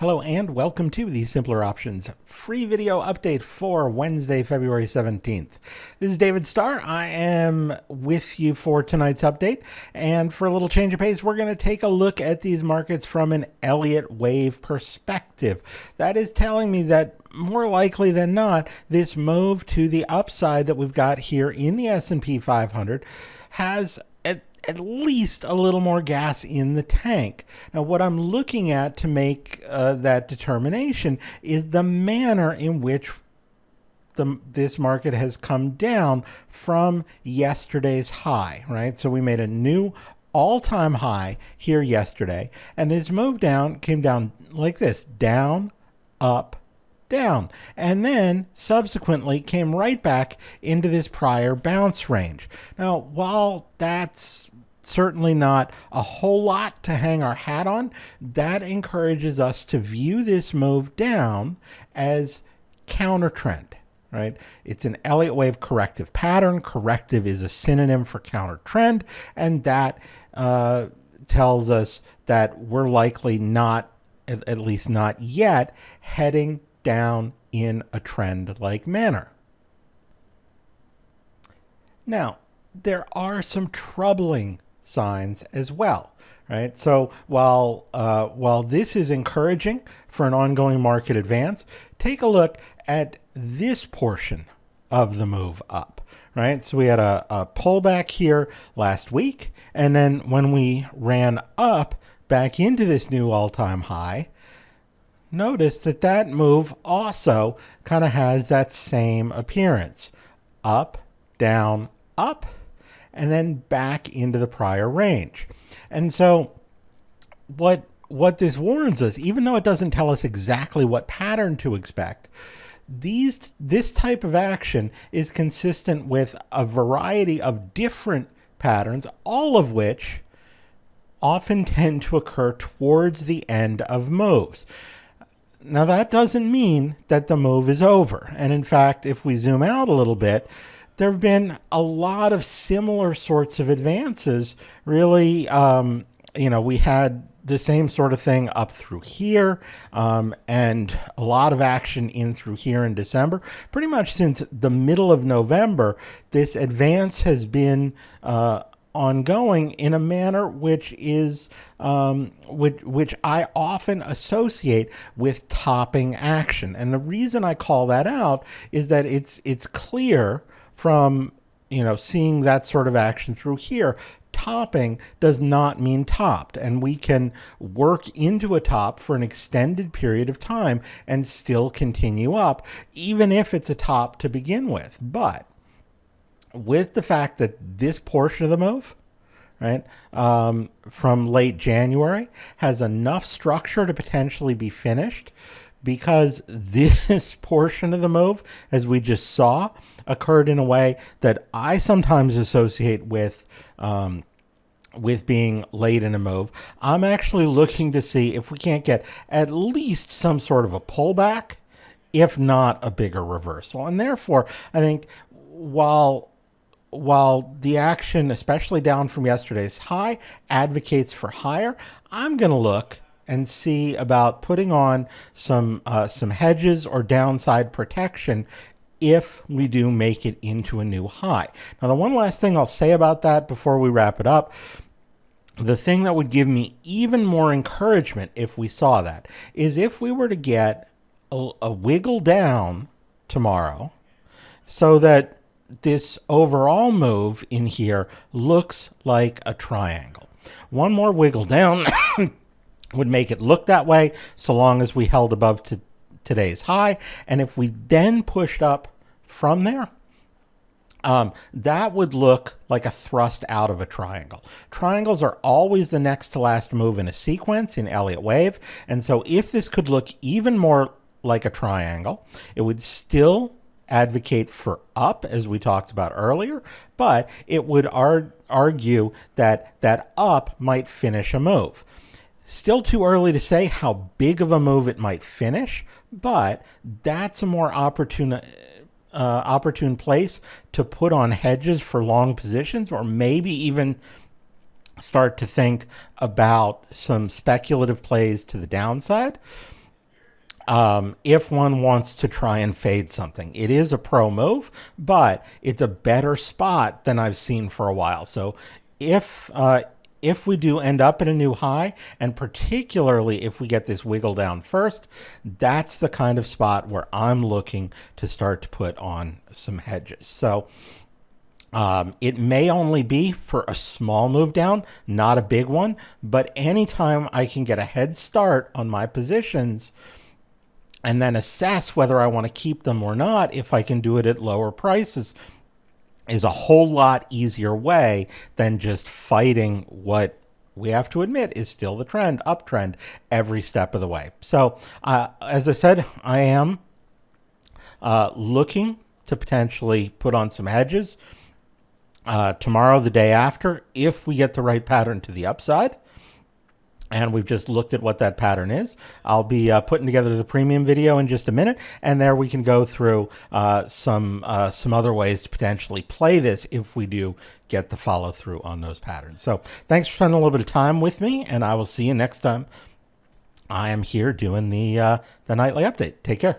Hello and welcome to the Simpler Options free video update for Wednesday, February 17th. This is David Starr. I am with you for tonight's update. And for a little change of pace, we're going to take a look at these markets from an Elliott wave perspective. That is telling me that more likely than not, this move to the upside that we've got here in the S&P 500 has at least a little more gas in the tank. Now, what I'm looking at to make that determination is the manner in which this market has come down from yesterday's high, right? So we made a new all-time high here yesterday, and this move down came down like this: down, up, down, and then subsequently came right back into this prior bounce range. Now, while that's certainly not a whole lot to hang our hat on, that encourages us to view this move down as counter trend, right? It's an Elliott wave corrective pattern. Corrective is a synonym for counter trend, and that tells us that we're likely not, at least not yet, heading down in a trend-like manner. Now, there are some troubling signs as well, right? So while this is encouraging for an ongoing market advance, take a look at this portion of the move up, right? So we had a pullback here last week, and then when we ran up back into this new all-time high, notice that that move also kind of has that same appearance: up, down, up, and then back into the prior range. And so what this warns us, even though it doesn't tell us exactly what pattern to expect, this type of action is consistent with a variety of different patterns, all of which often tend to occur towards the end of moves. Now, that doesn't mean that the move is over. And in fact, if we zoom out a little bit, there have been a lot of similar sorts of advances. Really, we had the same sort of thing up through here, and a lot of action in through here in December. Pretty much since the middle of November, this advance has been ongoing in a manner which is which I often associate with topping action. And the reason I call that out is that it's clear from seeing that sort of action through here, topping does not mean topped, and we can work into a top for an extended period of time and still continue up, even if it's a top to begin with. But with the fact that this portion of the move, right, from late January has enough structure to potentially be finished, because this portion of the move, as we just saw, occurred in a way that I sometimes associate with being late in a move. I'm actually looking to see if we can't get at least some sort of a pullback, if not a bigger reversal. And therefore, I think while the action, especially down from yesterday's high, advocates for higher, I'm going to look and see about putting on some hedges or downside protection if we do make it into a new high. Now, the one last thing I'll say about that before we wrap it up, the thing that would give me even more encouragement if we saw that is if we were to get a wiggle down tomorrow so that this overall move in here looks like a triangle. One more wiggle down would make it look that way, so long as we held above today's high. And if we then pushed up from there, that would look like a thrust out of a triangle. Triangles are always the next to last move in a sequence in Elliott wave. And so if this could look even more like a triangle, it would still advocate for up, as we talked about earlier, but it would argue that up might finish a move. Still too early to say how big of a move it might finish, but that's a more opportune place to put on hedges for long positions, or maybe even start to think about some speculative plays to the downside. if one wants to try and fade something. It is a pro move, but it's a better spot than I've seen for a while. So if we do end up at a new high, and particularly if we get this wiggle down first, that's the kind of spot where I'm looking to start to put on some hedges. So it may only be for a small move down, not a big one, but anytime I can get a head start on my positions and then assess whether I want to keep them or not, if I can do it at lower prices, is a whole lot easier way than just fighting what we have to admit is still the trend, uptrend, every step of the way. So as I said, I am looking to potentially put on some hedges tomorrow, the day after, if we get the right pattern to the upside. And we've just looked at what that pattern is. I'll be putting together the premium video in just a minute, and there we can go through some other ways to potentially play this if we do get the follow through on those patterns. So thanks for spending a little bit of time with me, and I will see you next time I am here doing the nightly update. Take care.